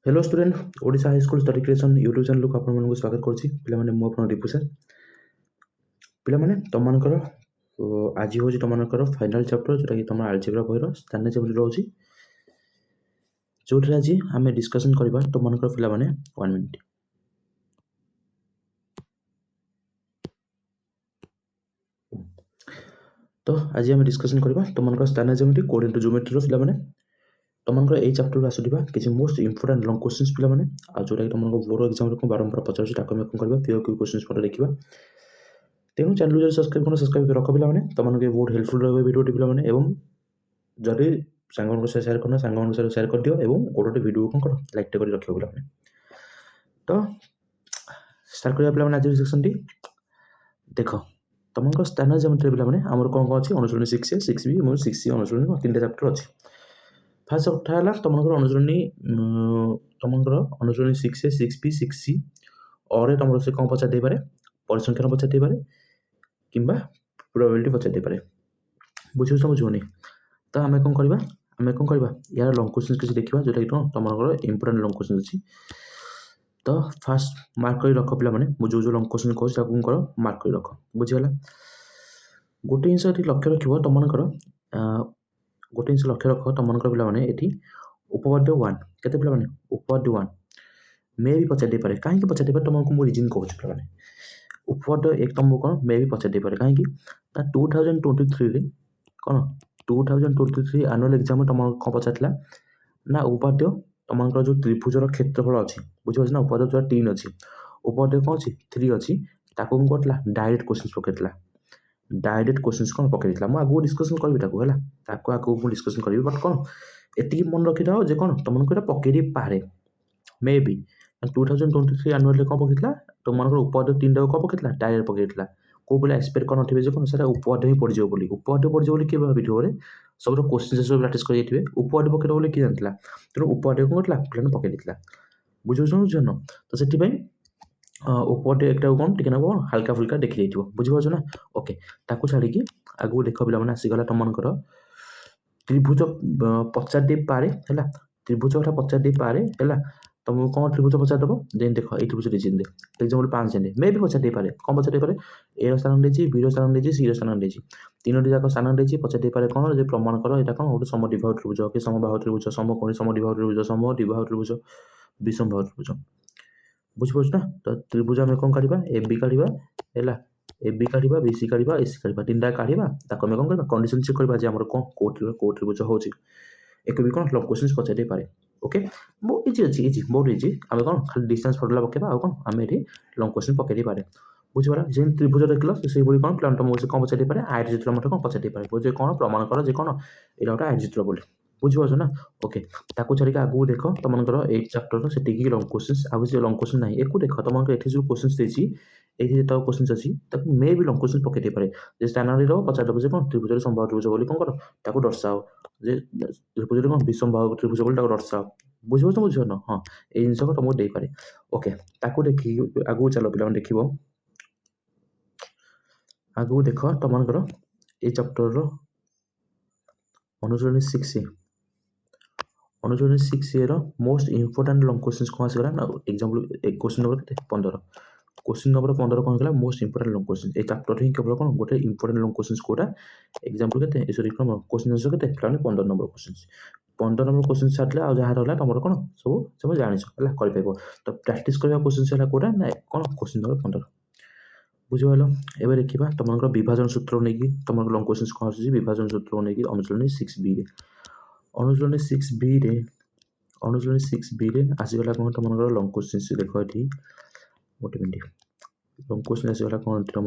Hello student Odisha high school study creation YouTube channel को आपको स्वागत करुच्ची पे मुझे दीपू सर पे तुम मानकर आज हूँ तुम फाइनाल चैप्टर जोटा कि तुम आलजेब्रा बहर स्थानीय जेमिति रोचे जो आज आम डिस्कसन करवा तुम मानकर पे 1 मिनिट। तो आज आम डिस्कसन करवा तुम स्थानीय जेमिति कोड इनटू ज्योमेट्री पे तुमको यही चैप्टर आसुवा किसी मोस्ट इंपोर्टेंट लंग क्वेश्चंस पे जोटा कि तुमको बोर्ड एग्जाम को बारंबार पचार कौन करवा पीओ क्यू क्वेश्चंस पर देखा तेणु चैनल जो सब्सक्राइब कर रख पे तुमको बहुत हेल्पफुल रहा वीडियो पे जदि सांग सेयार करना सांग सेयार कर दियो एवं गोटे वीडियो कौन कर लाइक कर रख पे तो स्टार्ट करवा पे आज सेक्शन टी देख तुमको स्थानीय ज्योमेट्री पे आमर कौन कौन अच्छी अनुसरणी 6A 6B और 6C अनुसरणी 3टा चैप्टर अच्छी फास्ट उठा है तुमको अनुसरणी 6A 6B 6C और तुम से कौन पचार दे पारे परिसंख्यान पचार दे पारे किंबा प्रोबेबिलिटी पचार दे पारे बुझे बुझुनी तो आम कौन करवा यार लंग क्वेश्चन किसी देखा जोटा कि तुम इंपोर्टेंट लंग क्वेश्चन अच्छी तो फास्ट मार्क कर रख पे मुझे जो लंग क्वेश्चन कहूँ कर मार्क कर रख बुझीगला गोटे जिन लक्ष्य रख तुमको गोटे जिन लक्ष्य रख तुमको पे ये उपपाद्य 1 के उपपाद्य 1 मे भी पचार दे पारे कहीं पचार दे पारे तुमको मुझे रिजन कहूँ पे उपपाद्य 1 तुमको कौन मे भी पचार दे पारे कहीं 2023 कौन 2023 एनुअल एग्जाम तुम कौन पचार ना उपपाद्य तुमको जो त्रिभुजर क्षेत्रफल अच्छी बुझे ना उपपाद्य जो 3 अच्छी उपपाद्य कौन अच्छी 3 अच्छी ताको कौन डायरेक्ट क्वेश्चन पकड़ा डायरेक्ट क्वेश्चन कौन पकड़ा मुझे आगे डिस्कसन करी आगे डिस्कसन करी बट कौन एति मन रखी था जे कौन तुमको पकड़ पारे मे बी 2023 एनुअल कौन पकड़ा तुमको उपपाद्य 3 कौन पकड़ा डायरेक्ट पकड़ा कौ पे एक्सपेक्ट कर थे कौन सर उपपाद्य ही पड़ जाए उपपाद्य पड़ जाए किए भिडियो सब क्वेश्चन सब प्राक्ट करेंगे उपपाद्य पकड़ा बोली किए जानता तेणु उपपाद्य कौन करता पिला पकड़ बुझे न तो से उपपाद्य एक कौन टी कौन हल्का फुल्का देखी जाइए बुझीपार ना ओके ताकू छाड़ी आगू देख पे आसीगला तुमको त्रिभुज पचार दे पारे है त्रिभुज पचार दे पारे है तुमको कौन त्रिभुज पचार दब देन देख ये त्रिभुज रिजन दे एग्जाम्पल 5 दे मे भी पचार दे पारे कौन पचार दे पारे ए स्थान देती बी स्थान देती सी स्थान देती तीनोटी जाक स्थान देती पचार दे पारे कौन जो प्रमाण कर यहाँ कौन गोटे समद्विबाहु त्रिभुज कि समबाहु त्रिभुज समकोणी समद्विबाहु त्रिभुज समद्विबाहु त्रिभुज विषमबाहु त्रिभुज बुझीपार ना तो त्रिभुज आम कौन काढ़ा ए बी काढ़ा है ए बी काढ़ा बी सी काढ़ा ए सी काढ़ा 3टा काढ़ा ताको आम कौन करवा कंडीशन चेक करवा आम कौन कौ त्रिभुज हो एक भी कौन लंग क्वेश्चन पचार दे पारे ओके बहुत इजी अच्छी इजी बहुत इजी आम कौन खाली डिस्टेंस फर्मुला पकेबा कौन आम ये लंग क्वेश्चन पकड़ पारे बुझीपार जेन त्रिभुज देखल से कौन प्लान तुमको कौन पचार दे पारे आयतचित्र मत कौन पचार दे पारे बुझे कौन प्रमाण कर जे कौन यहाँ गोटे आयतचित्र बोली बुझीपार ना ओके ताकू छाड़ी आगू देख तुमको 8 चैप्टर से लंग क्वेश्चन आगे लंग क्वेश्चन ना एक देख तुमको ये जो क्वेश्चन देती ये जो क्वेश्चन अच्छी मे भी लंग क्वेश्चन पकड़ दे पारे स्थान पचार दब कौन त्रिभुज समबाहु त्रिभुज बोली कौन कर दर्शाओ जे त्रिभुज कौन विषमबाहु त्रिभुज बोली दर्शाओ बुझीपार बुझ न हाँ ये जिन तुमको दे पारे ओके ताकू देखी आगू चलो पे देख आगू देख तुमको ये चैप्टर अनुसरणी 6A अनुसरणी 6A most important long question कौन आसगला ना example question number 15 question number 15 कौन है मोस्ट इंपोर्टेंट लंग क्वेश्चन ये चैप्टर ही केवल कौन गोटे इंपोर्टेंट लंग क्वेश्चन कोटा एग्जांपल के सॉरी कौन क्वेश्चन आंसर के 15 नंबर क्वेश्चन 15 नंबर क्वेश्चन छाड़ले आ जहाँ रहा तुम कौन सब जान कर तो प्रैक्टिस करवा क्वेश्चन है कोटा ना कौन क्वेश्चन नंबर 15 बुझीगल एवं देखा तुम विभाजन सूत्र नहीं तुम लंग क्वेश्चन कौन आस विभाजन सूत्र नहीं अनुसरणी 6B अनुसरणी 6B आसीगला कौन तुम लंग क्वेश्चन देख ये गोटे मिनट लंग क्वेश्चन आसीगला कौन तुम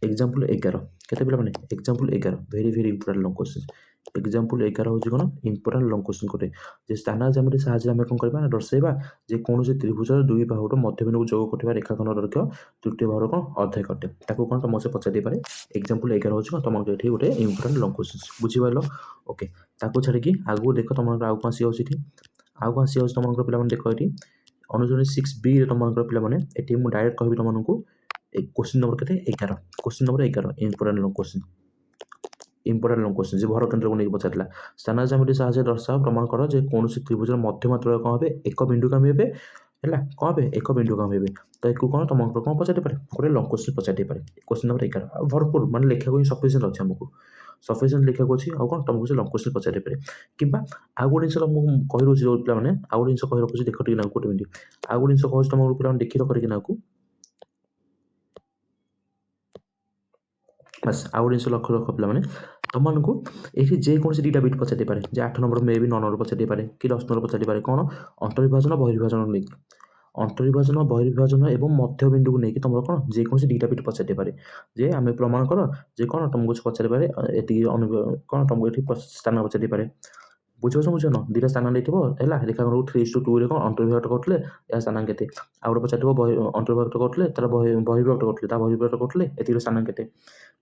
एग्जांपल 11 केते पिला माने example 11 very very important long question example 11 हो कौन इंपोर्टेंट लंग क्वेश्चन कोटे जे स्थान ज्यामिति साहाय्य आम कौन करबा दर्शाइबा जे कौन से त्रिभुजर दुई बाहुर मध्यबिंदु जोग करथिबा रेखाखंड दैर्घ्य तृतीय बाहुर कौन अर्धे कटे ताको कौन तुम से पचार दे पारे एग्जांपल 11 हो तुम ये गोटे इंपोर्टेंट लंग क्वेश्चन बुझीपार ओके ताको छाड़ी आगू देख तुम आउ कौन सी आउ कौन सी तुम पे देख ये अनुसरणी 6B तुम पे ये मुझे डायरेक्ट कहि तुमको क्वेश्चन नंबर के 11 question number 11 important long question important long question जे भर केन्द्र को नहीं पचारा स्थान ज्यामिति साहाय्य दर्शाओ प्रमाण कर जे कौन त्रिभुज मध्यमात्र कौन हे एक बिंदुगामी हे है कौन हे एक बिंदुगामी हे तो एक कौन तुम कौन पचारि पारे गोटे लॉन्ग क्वेश्चन पचारि पारे क्वेश्चन नंबर 11 भरपूर माने लिखा सफिशिएंट अच्छे आमको सफिशिएंट लिखा अच्छी आउ कौन तुमको से लॉन्ग क्वेश्चन पचारि पारे किंबा आउ गोटे जिन कही रोचे जो पे आउ गोटे जिन कही रखुच्छी देख टे गोटे मिनट आउ गोटे जिन कह तुम पे देखी रखिए ना बस आउ गोटे जिन लक्ष्य रख पे तुमको ये जेकोसी दुटा बिट पचारि पारे जे 8 नंबर मे भी 9 नंबर पचारि पारे कि 10 नंबर पचारि पारे कौन अंतर्विभाजन बहिर्विभाजन नहीं अंतर्विभाजन बहिर्विभाजन एवं मध्यबिंदु को लेकिन तुम कौन जेकोसी दुटा बिट पचारि पारे जे आम प्रमाण कर जे कौन तुमको पचारि पारे ये कौन तुमको ये स्थान पचारि पारे बुझे बुझन दुटा स्थान नहीं है रेखाखंड 3:2 रे कौन अंतर्विभाग करते या स्थान के आउ गोटे पचार अंतर्विभाग करते तार बहिर्विभाग करते बहिर्विभाग करते ये स्थान के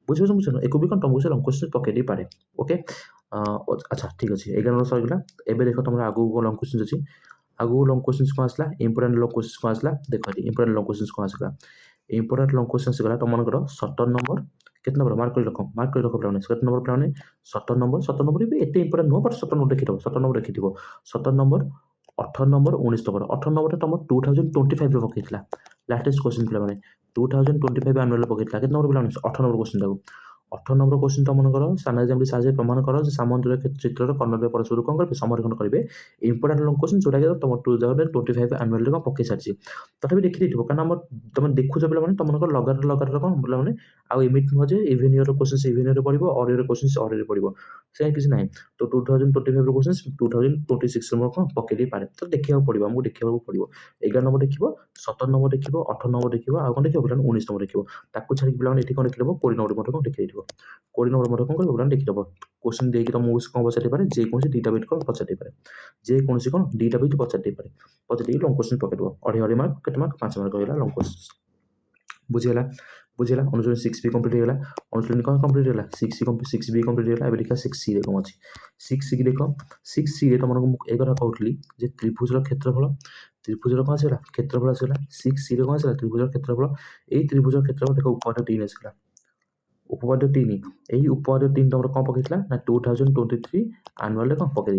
बुझे बुझन एक भी कौन तुमको से लॉन्ग क्वेश्चन पकई पारे ओके अच्छा ठीक अच्छे 11 नंबर सरगला एवं देख तुम आगू लॉन्ग क्वेश्चन अच्छी आगू लॉन्ग क्वेश्चन कौन आसला इंपोर्टेंट लॉन्ग क्वेश्चन कौन आसला देख इंपोर्टेंट लॉन्ग क्वेश्चन कौन आसला इंपोर्टेंट लॉन्ग क्वेश्चन गला तुम 17 नंबर कितना नंबर मार्क कर रख पे 17 नंबर पे 17 नंबर भी एत इंपोर्टेंट नुह बट 17 नंबर देखी 17 नंबर देखी 17 नंबर 18 नंबर 19 नंबर 18 नंबर तुम 2025 पकई लाटेस्ट क्वेश्चन पे 2025 आनुअल पकई कितना नंबर पे 18 नंबर क्वेश्चन 18 नंबर क्वेश्चन तुमको स्थान जमी साहय प्रमाण कर सामंत चित्र कर्णर परस्पर कौन करेंगे समरेखन करेंगे इंपोर्टेंट लॉन्ग क्वेश्चन जोटा कि तुम 2025 आनुअल कौन पकई सारी तथापि देखी कहीं तुम देखुच पे तुमको लगातार कौन पे आउ एमती नुह even year question even year पड़ो और इयर क्वेश्चन और पड़ो से किसी ना तो 2025 क्वेश्चन 2026 नंबर कौन पकई पारे तो देखा पड़ो आमको देखा पड़ो 11 नंबर देख 17 नंबर देख 18 नंबर देख आउ कौन देखिए 19 नंबर देख ताकू छाड़ी पे ये कौन देखिए 20 नंबर मत कौन देखिए 20 नंबर मत कौन कर देखिए क्वेश्चन देखिए तुमको कौन पचारि पारे जेकोसी दुटा बिट कौन पचारि पारे जेकोसी कौन दुटा बिट पचारि पारे पचारि लॉन्ग क्वेश्चन पकड़ अढ़े अढ़े मार्क के मार्क 5 मार्क होगा लॉन्ग क्वेश्चन बुझीगला बुझीगला अनुसूची 6 भी कंप्लीट होगा अनुसूची कौन कंप्लीट होगा 6 भी कंप्लीट होगा देखा 6 रे कौन अच्छी 6 देख 6 तुमको एक कहली त्रिभुज क्षेत्रफल त्रिभुज कौन आसला क्षेत्रफल आसला 6 रे कौन आसला त्रिभुज क्षेत्रफल यही त्रिभुज क्षेत्रफल देख उपपाद्य 3 आसला उपपाद्य 3 यही उपपाद्य 3 तुम कौन पकई ना 2023 आनुअल कौन पकई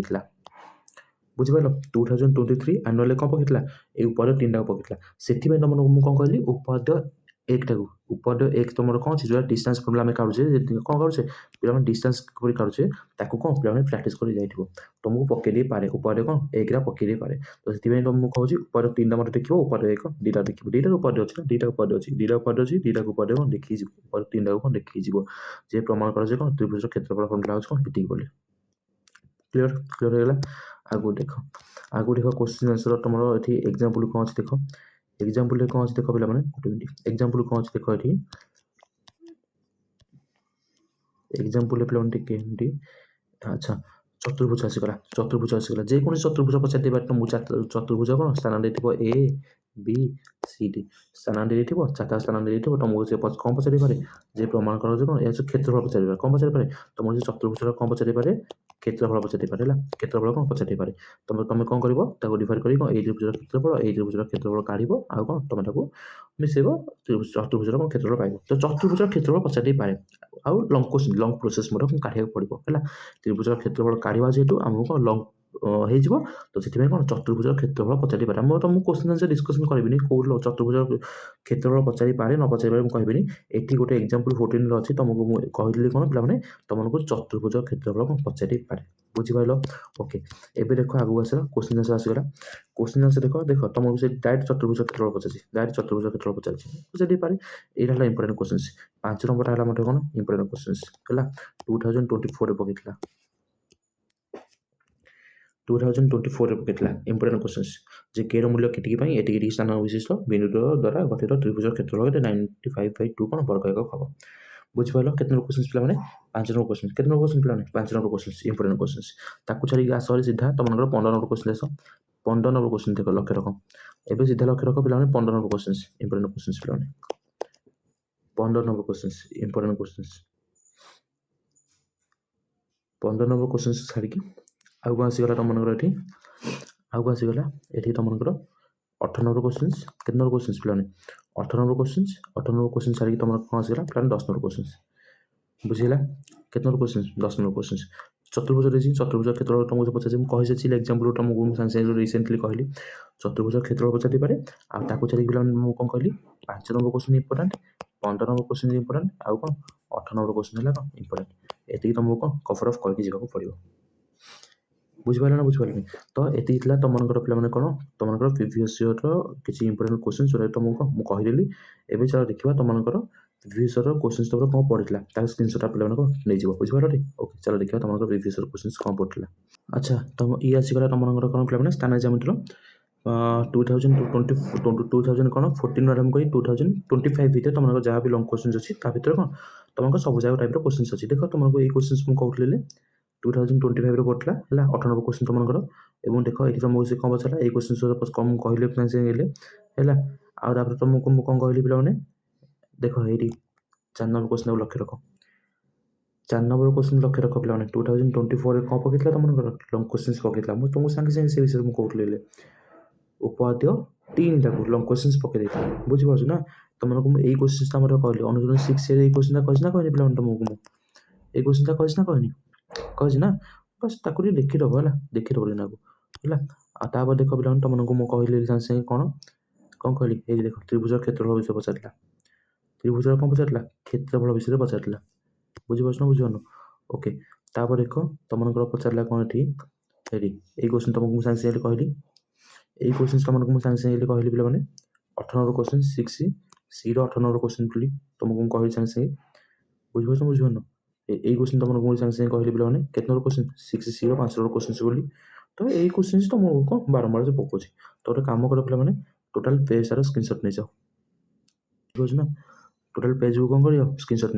बुझिपार 2023 आनुअल कौन पकई ये उपपाद्य 3 टाक पकई से तुमको कौन कहली उपपाद्य 1 टाक उपपाद्य 1 तुम कौन अच्छे जो डिस्टेंस फर्मुला आम काढ़ुचे कौन काढ़ुचे पे डिस्टेंस काढ़ुचे ताको कौन पे प्राक्ट कर जाइए तुमको पकई पारे उपपाद्य कौन 1 पकई पारे तो से तुमको कहूँ उपपाद्य 3 मत देखो उपपाद्य 1 दुटा देख दुटा उपपाद्य अच्छे दुटा उपपाद्य अच्छी दुटा उपपाद्य अच्छी दुटा उपपाद्य कौन देखी उपपाद्य 3 टाक कौन देखी जे प्रमाण कर कौन त्रिभुज क्षेत्रफल फर्मुला कौन ये बोले क्लियर क्लियर होगा आगु देख क्वेश्चन आंसर तुम ये एग्जांपल कौन अच्छे देख एग्जांपल कौन अच्छे देख पे गोटे मिनट एग्जांपल कौन अच्छे देख ये एग्जांपल पे अच्छा चतुर्भुज आसगला जेको चतुर्भुज पचारि तुमको चतुर्भुज कौन स्थान ए बी सी डी स्थान चार्टा स्थान तुमको से कौन पचारि पारे जे प्रमाण कर कौन यह क्षेत्रफल पचारि पारे कौन पचारि पारे तुम चतुर्भुज कौन पचारि पारे क्षेत्रफल पचारि पारे क्षेत्रफल कौन पचारि पारे तुम कौन कर डिवाइड कर त्रिभुज क्षेत्रफल काढ़ आउ कौन तुम मिसेब चतुर्भुज कौन क्षेत्रफल पाइब तो चतुर्भुज क्षेत्रफल पचारि पारे आउ लॉन्ग क्वेश्चन लॉन्ग प्रोसेस काढ़ा पड़ो है त्रिभुज क्षेत्रफल काढ़ा जेहेतु आमको कौन लॉन्ग हो तो से कौन चतुर्भुज क्षेत्रफल पचारि पारे मैं तुमको क्वेश्चन आंसर डिस्कसन करी कौ चतुर्भुज क्षेत्रफल पचारि पारे न पचारि पारे मुझे कहबी ये गोटे एग्जांपल 14 अच्छी तुमको मुझे कहली कौन पे तुमको चतुर्भुज क्षेत्रफल कौन पचारि पारे बुझीपार ओके एवं देख आगू आसला क्वेश्चन आंसर आसगला क्वेश्चन आंसर देख तुमको से डायरेक्ट चतुर्भुज क्षेत्रफल पचार डायरेक्ट चतुर्भुज क्षेत्रफल पचार पारे यहाँ इंपोर्टेंट क्वेश्चन 5 नंबर है मतलब कौन इंपोर्टेंट क्वेश्चन है 2024 पकई 2024 पकई इंपोर्टेंट क्वेश्चन जे के मूल्य केटी स्थान विशिष्ट बिंदु द्वारा गठित त्रिभुज क्षेत्रफल 95/2 कौन वर्ग एকক हम बुझिपार कितने क्वेश्चन पे 5 नंबर क्वेश्चन कितने क्वेश्चन पे 5 नंबर क्वेश्चन इंपोर्टेंट क्वेश्चन ताकू छाड़ी आस सीधा तुम 15 नंबर क्वेश्चन आस 15 नंबर क्वेश्चन देख लक्ष्य रख एवं सीधा लक्ष्य रख पे 15 नंबर क्वेश्चन इंपोर्टेंट क्वेश्चन पे 15 number question important question 15 number question छाड़ी आउ कौन आसीगला तुमको ये आउ कौन आसीगला ये तुमको 18 नंबर क्वेश्चन कितने नंबर क्वेश्चन पे 18 नंबर क्वेश्चन 18 नंबर क्वेश्चन छाड़ी तुम कौन आसीगला पे 10 नंबर क्वेश्चन ବୁଝିହେଲା କେତେ ନମ୍ବର क्वेश्चन 10 नंबर क्वेश्चन चतुर्भुज ଦେଇଛି ଚତୁର୍ଭୁଜ କ୍ଷେତ୍ରଫଳ ତମକୁ ପଚାରିଛି ମୁଁ କହିସାରିଛି ଏକ୍ଜାମ୍ପଲ୍ ତମକୁ ମୁଁ ସାଙ୍ଗେ ସାଙ୍ଗେ ରିସେଣ୍ଟଲି କହିଲି ଚତୁର୍ଭୁଜ କ୍ଷେତ୍ରଫଳ ପଚାରିପାରେ ଆଉ ତାକୁ ଛାଡ଼ିକି ପିଲାମାନେ ମୁଁ କ'ଣ କହିଲି 5 number question important 15 number question important ଆଉ କ'ଣ 18 ନମ୍ବର क्वेश्चन ହେଲା କ'ଣ ଇମ୍ପୋର୍ଟାଣ୍ଟ ଏତିକି ତମକୁ କ'ଣ କଭର ଅଫ୍ କରିକି ଯିବାକୁ ପଡ଼ିବ ବୁଝିପାରିଲ ନା ବୁଝିପାରିଲନି ତ ଏତିକି ଥିଲା ତମମାନଙ୍କର ପିଲାମାନେ କ'ଣ ତମମାନଙ୍କର ପ୍ରିଭିୟସ୍ ଇୟର୍ର କିଛି ଇମ୍ପୋର୍ଟାଣ୍ଟ କ୍ୱେଶ୍ଚନ୍ ଯେଉଁଟା ତମକୁ ମୁଁ କହିଦେଲି ଏବେ ଚାଲ ଦେଖିବା ତମମାନଙ୍କର प्रिवियस इयर क्वेश्चन तमर कौन पड़ता तार स्क्रीनशॉट आप लोगों नहीं जीव बुझिपार ओके चलो देखिए तुम प्रिवियस इयर क्वेश्चन कौन पड़ता अच्छा तुम ये आसीगला तुम कौन पे स्टाना ज्यामितिर 2020 कौन 14 आरम्भ कर 2025 भितर तुम जहाँ भी लंग क्वेश्चन अच्छी भर कौन तुमको सब जगह टाइप क्वेश्चन अच्छी देख तुमको ये क्वेश्चन मुझे कहते 2025 पड़ता है 18 नंबर क्वेश्चन तुमको और देख ये तुमको से कौन पचारा ये क्वेश्चन कम कहले है आपर तुमको मुझे कौन कहली पे देख ये 4 नंबर क्वेश्चन लक्ष्य रख 4 नंबर क्वेश्चन लक्ष्य रख पे 2024 कौन पकड़ा तुम लंग क्वेश्चन पकड़ा मुझे तुमको सागे सागे से विषय में कहते उपाद्य 3 लंग क्वेश्चन पकई बुझीपार ना तुमको यही क्वेश्चन कहली अनुजन 6 ये क्वेश्चन कहना कहनी पे तुमको मुझे क्वेश्चन कहना कहनी कही ना बस ताको देखीदब है देखीदब ना है आपर देख पे तुमको मुझे कहली सागे सागे कौन कौन कहली ये देख त्रिभुज क्षेत्रफल विषय पचारा त्रिभुज कौन पचारा क्षेत्रफल विषय पचारा बुझीपार ना बुझीपार ओके तापर देख तुमको पचारा कौन ये क्वेश्चन तुमको मुझे सागे कहली यही क्वेश्चन तुमको मुझे सागे सागे कहली पे 18 नंबर क्वेश्चन 6 सी 18 नंबर क्वेश्चन बोली तुमको कहली सागे सागे बुझीपार बुझीपार यही क्वेश्चन तुमको मुझे सागे सागे कहली पे केत नंबर क्वेश्चन 6 सी 5 नंबर क्वेश्चन बोली तो यही क्वेश्चन तुमको कौन बारंबार से पकाऊँ तो गोटे कम कर पे टोटाल पेज सारा स्क्रीनशॉट नहीं जाओ बुझे ना टोटाल पेज को कौन कर स्क्रीनशॉट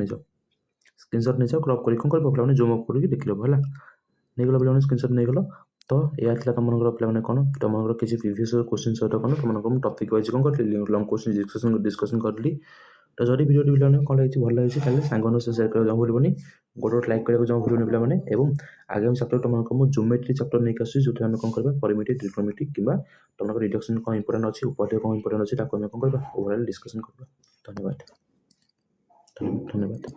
नहीं जाओ क्रॉप कर कौन कर पे जूम अप करके देख लो है नहीं गला पे स्क्रीनशॉट नहीं गल तो यह तुम पे कौन तुम किसी प्रिवियस क्वेश्चन सहित कौन तुमको टॉपिक वाइज कौन कर लंग क्वेश्चन डिस्कसन करी तो जब वीडियो पे कौन लगी भल लगी सांग सेयार कर भूलनी गोटे लाइक करने जमा भूलनी पे आगामी चैप्टर तुमको मुझे ज्योमेट्री चैप्टर नहीं आसूँ जो आम कौन करवा परिमेट्री ट्रिग्नोमेट्री कि तुमको रिडक्शन कौन इंपोर्टेंट अच्छी उपाध्याय कौन इंपोर्टेंट अच्छी कौन करवा ओवरऑल डिस्कसन करवा धन्यवाद धन्यवाद।